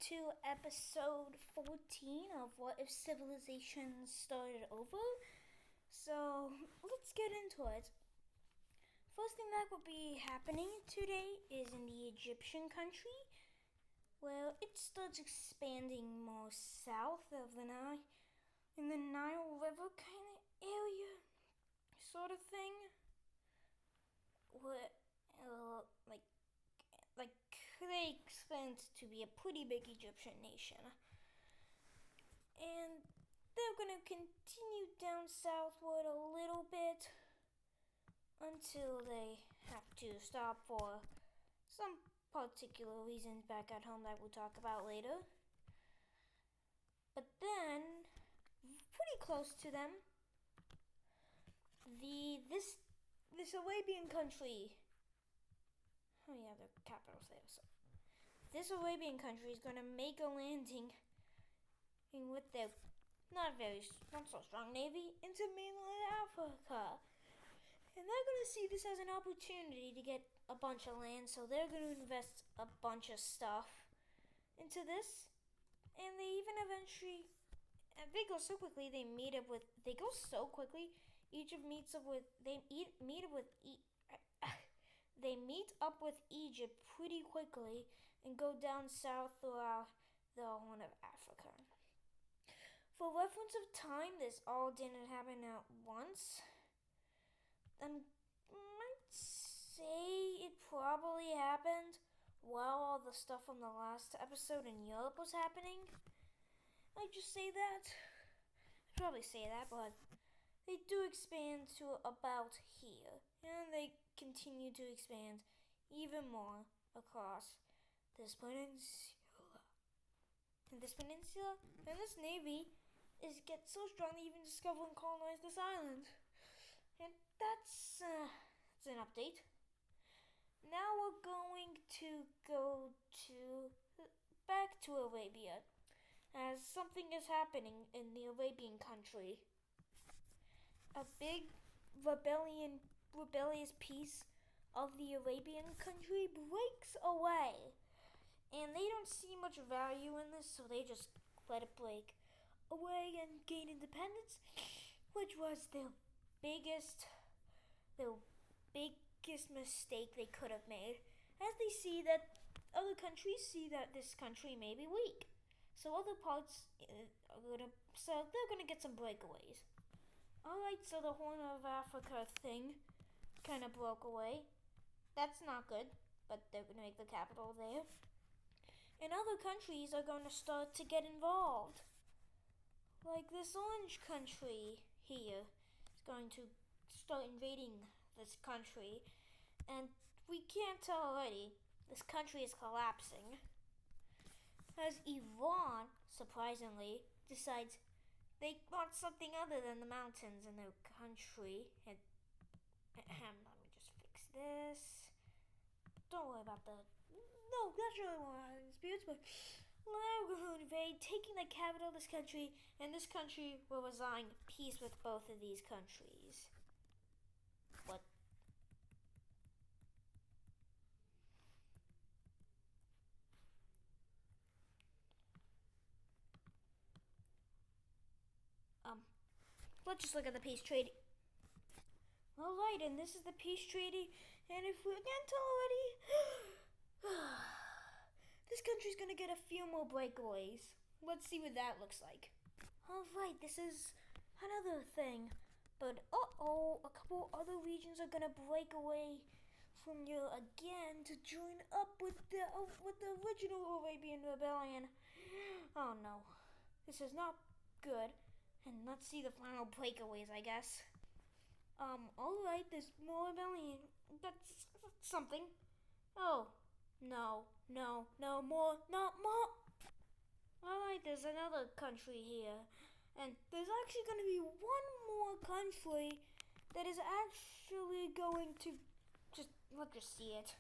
to episode 14 of What If Civilizations Started Over. So, let's get into it. First thing that will be happening today is in the Egyptian country, where it starts expanding more south of the Nile, in the Nile River kind of area, sort of thing. Where, like they expand to be a pretty big Egyptian nation. And they're gonna continue down southward a little bit until they have to stop for some particular reasons back at home that we'll talk about later. But then, pretty close to them, this Arabian country. Oh yeah, the capital's there. So this Arabian country is gonna make a landing with their not so strong navy into mainland Africa. And they're going to see this as an opportunity to get a bunch of land, so they're going to invest a bunch of stuff into this. And they even eventually, they go so quickly, they meet up with Egypt meets up with, they meet up with Egypt pretty quickly and go down south throughout the Horn of Africa. For reference of time, this all didn't happen at once. I might say it probably happened while all the stuff from the last episode in Europe was happening. I'd just say that. I'd probably say that, but they do expand to about here. And they continue to expand even more across this peninsula. And this navy gets so strong they even discover and colonize this island. And that's an update. Now we're going to go back to Arabia, as something is happening in the Arabian country. A big rebellious piece of the Arabian country breaks away. And they don't see much value in this, so they just let it break away and gain independence, which was the biggest mistake they could have made, as they see that other countries see that this country may be weak. So other parts they're gonna get some breakaways. Alright, so the Horn of Africa thing kind of broke away. That's not good, but they're gonna make the capital there. And other countries are going to start to get involved. Like this orange country here is going to start invading this country. And we can't tell already, this country is collapsing. As Iran, surprisingly, decides they want something other than the mountains in their country. And let me just fix this. Don't worry about the... No, that's really one of the disputes, but we're going to invade, taking the capital of this country, and this country will resign peace with both of these countries. What? Let's just look at the peace treaty. Alright, and this is the peace treaty, and if we can't tell already, this country's gonna get a few more breakaways. Let's see what that looks like. Alright, this is another thing, but a couple other regions are gonna break away from you again to join up with the original Arabian rebellion. Oh no, this is not good. And let's see the final breakaways, I guess. Alright, there's more rebellion. That's something. Oh, no, more, not more. Alright, there's another country here. And there's actually going to be one more country that is actually going to let's just see it.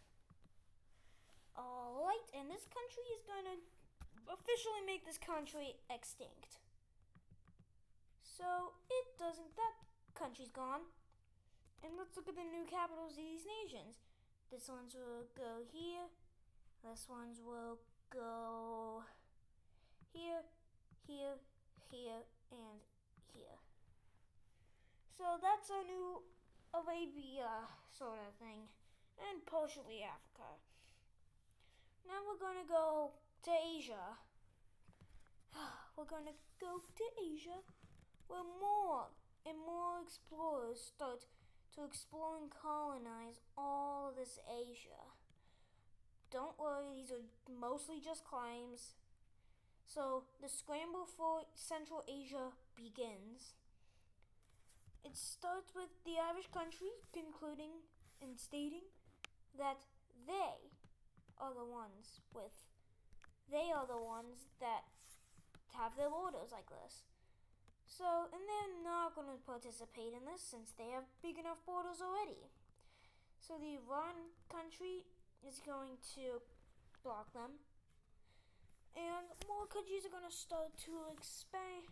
Alright, and this country is going to officially make this country extinct. So that country's gone. And let's look at the new capitals of these nations. This one's will go here. This one's will go that's a new Arabia sort of thing, and partially Africa. Now we're gonna go to Asia. We're gonna go to Asia, where more and more explorers start to explore and colonize all of this Asia. Don't worry, these are mostly just claims. So the scramble for Central Asia begins. It starts with the Irish country concluding and stating that they are the ones that have their borders like this. So, and they're not going to participate in this since they have big enough borders already. So the Iran country is going to block them. And more countries are going to start to expand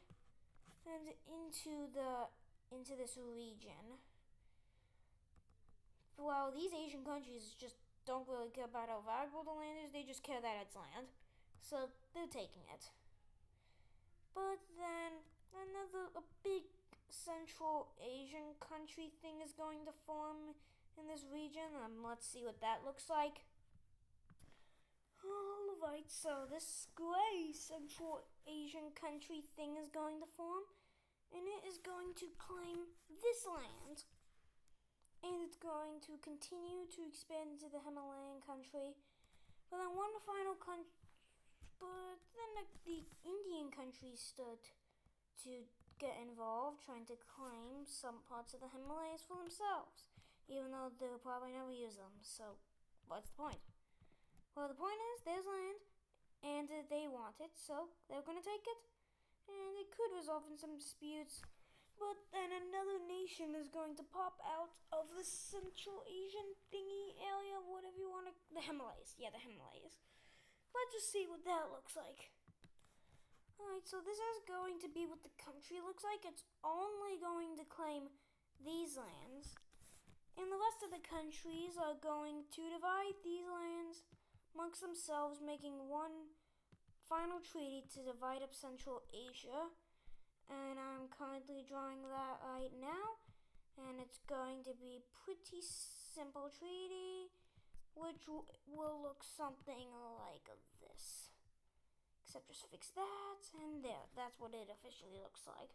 into this region. Well, these Asian countries just don't really care about how valuable the land is, they just care that it's land. So they're taking it. But then a big Central Asian country thing is going to form in this region. Let's see what that looks like. Alright, so this gray Central Asian country thing is going to form, and it is going to claim this land. And it's going to continue to expand into the Himalayan country. But then the Indian countries start to get involved, trying to claim some parts of the Himalayas for themselves, even though they'll probably never use them. So, what's the point? Well, the point is, there's land, and they want it, so they're going to take it. And it could result in some disputes. But then another nation is going to pop out of the Central Asian thingy area, whatever you want to... The Himalayas. Yeah, the Himalayas. Let's just see what that looks like. Alright, so this is going to be what the country looks like. It's only going to claim these lands. And the rest of the countries are going to divide these lands amongst themselves, making one final treaty to divide up Central Asia. And I'm currently drawing that right now. And it's going to be a pretty simple treaty, which will look something like this. Except just fix that, and there. That's what it officially looks like.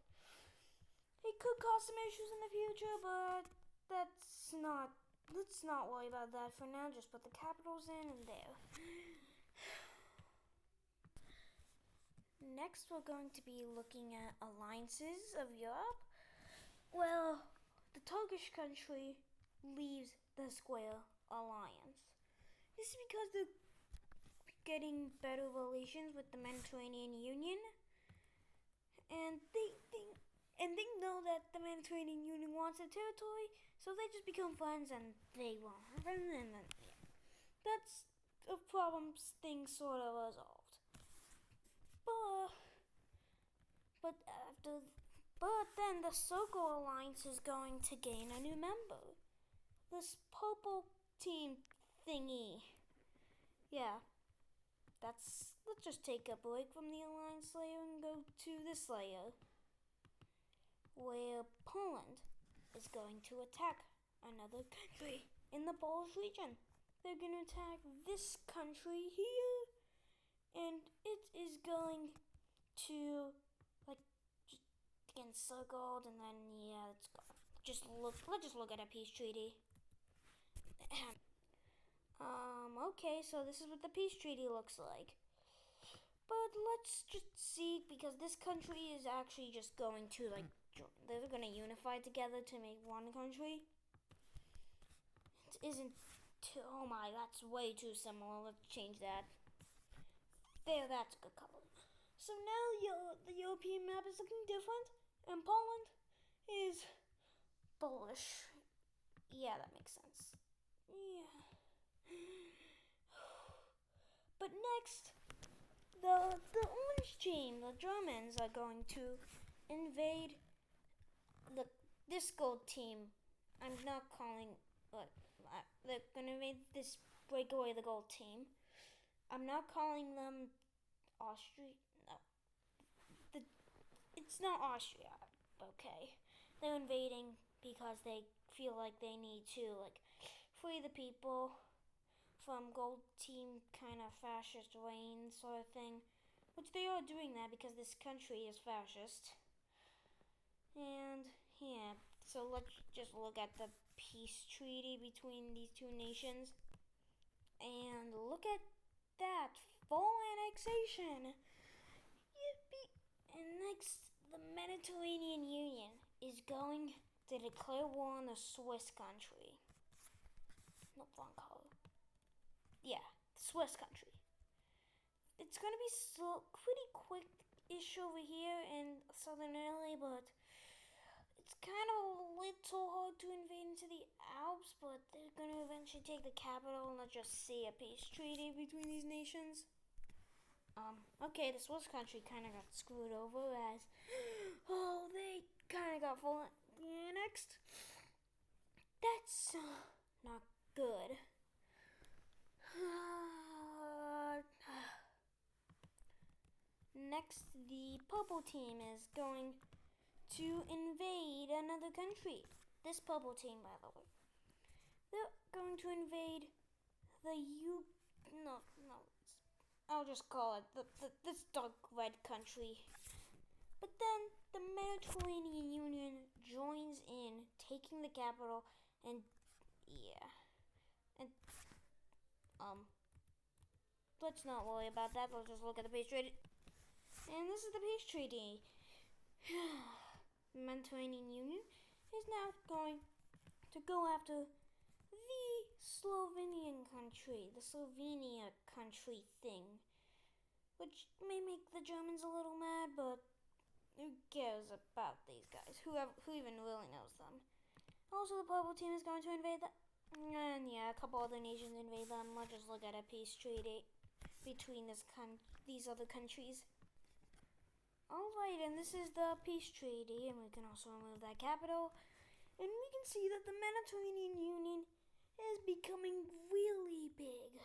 It could cause some issues in the future, but let's not worry about that for now. Just put the capitals in, and there. Next, we're going to be looking at alliances of Europe. Well, the Turkish country leaves the Square Alliance. This is because they're getting better relations with the Mediterranean Union, and they know that the Mediterranean Union wants their territory, so they just become friends, and they won't. And then, yeah. That's a problem thing sort of resolved. But then the Circle Alliance is going to gain a new member. This purple team thingy. Yeah. Let's just take a break from the Alliance layer and go to this layer, where Poland is going to attack another country in the Polish region. They're going to attack this country here, and it is going to get encircled, and then yeah, let's just look at a peace treaty. Okay, so this is what the peace treaty looks like. But let's just see, because this country is actually just going to they're going to unify together to make one country. It isn't oh my, that's way too similar. Let's change that. There, that's a good color. So now the European map is looking different, and Poland is Polish. Yeah, that makes sense. Yeah. But next, the orange team, the Germans, are going to invade this gold team. I'm not calling, they're going to invade this breakaway, the gold team. I'm not calling them Austria. No, it's not Austria. Okay, they're invading because they feel like they need to like free the people from gold team kind of fascist reign sort of thing, which they are doing that because this country is fascist. And yeah, so let's just look at the peace treaty between these two nations. And look at that, full annexation. Yippee! And next, the Mediterranean Union is going to declare war on the Swiss country. Nope, wrong color. Yeah, the Swiss country. It's gonna be pretty quick-ish over here in southern Italy, but it's kind of a little hard to invade into the Alps, but they're gonna eventually take the capital, and let's just see a peace treaty between these nations. Okay, the Swiss country kind of got screwed over as, they kind of got full annexed. That's not good. Next, the purple team is going to invade another country. This purple team, by the way, they're going to invade the no, I'll just call it this dark red country. But then the Mediterranean Union joins in, taking the capital, and yeah, and let's not worry about that. Let's just look at the peace treaty. And this is the peace treaty. Mediterranean Union is now going to go after the Slovenian country, the Slovenia country thing, which may make the Germans a little mad, but who cares about these guys? Who even really knows them? Also, the purple team is going to invade that, and yeah, a couple other nations invade them. Let's just look at a peace treaty between these other countries. Alright, and this is the peace treaty, and we can also remove that capital. And we can see that the Mediterranean Union is becoming really big.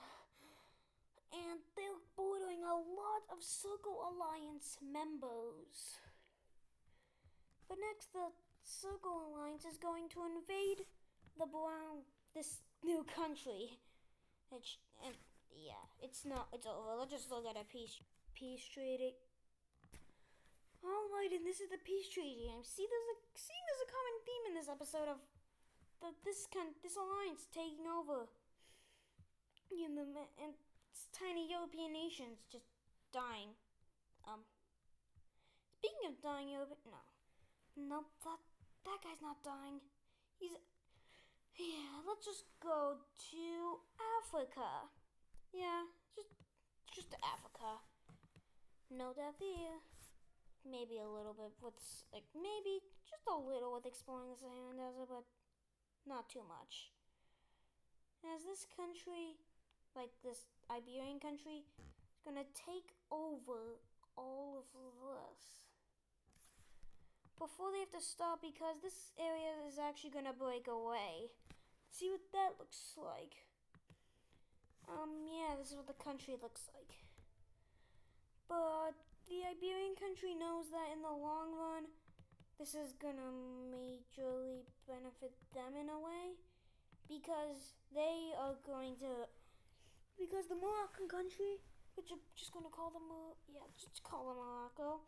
And they're bordering a lot of Circle Alliance members. But next, the Circle Alliance is going to invade this new country. It's over. Let's just look at a peace treaty. Alright, and this is the peace treaty. I'm seeing there's a common theme in this episode of this alliance taking over. And tiny European nations just dying. Speaking of dying Nope, that guy's not dying. Let's just go to Africa. Yeah, just to Africa. No death here. Maybe a little bit maybe just a little with exploring the Sahara Desert, but not too much. As this country, like this Iberian country, is gonna take over all of this before they have to stop, because this area is actually gonna break away. Let's see what that looks like. This is what the country looks like. But the Iberian country knows that in the long run, this is gonna majorly benefit them in a way, because the Moroccan country, which I'm just gonna call them, Morocco,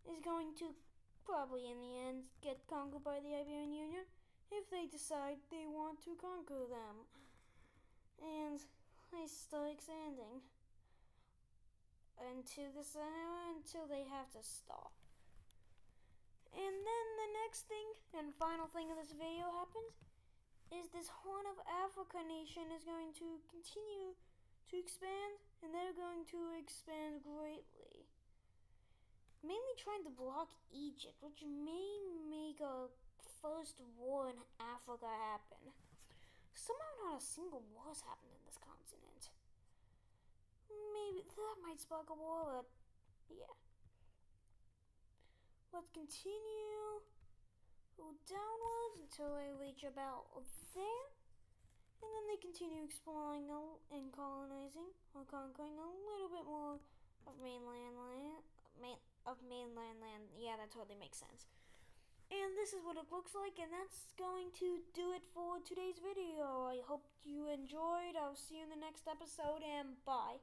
is going to probably in the end get conquered by the Iberian Union if they decide they want to conquer them. And they start expanding into the Sahara until they have to stop. And then the next thing and final thing of this video happens is this Horn of Africa nation is going to continue to expand, and they're going to expand greatly. Mainly trying to block Egypt, which may make a first war in Africa happen. Somehow not a single war has happened in this continent. Maybe that might spark a war, but yeah. Let's continue downwards until they reach about there. And then they continue exploring and colonizing or conquering a little bit more of mainland land. Yeah, that totally makes sense. And this is what it looks like, and that's going to do it for today's video. I hope you enjoyed. I'll see you in the next episode, and bye.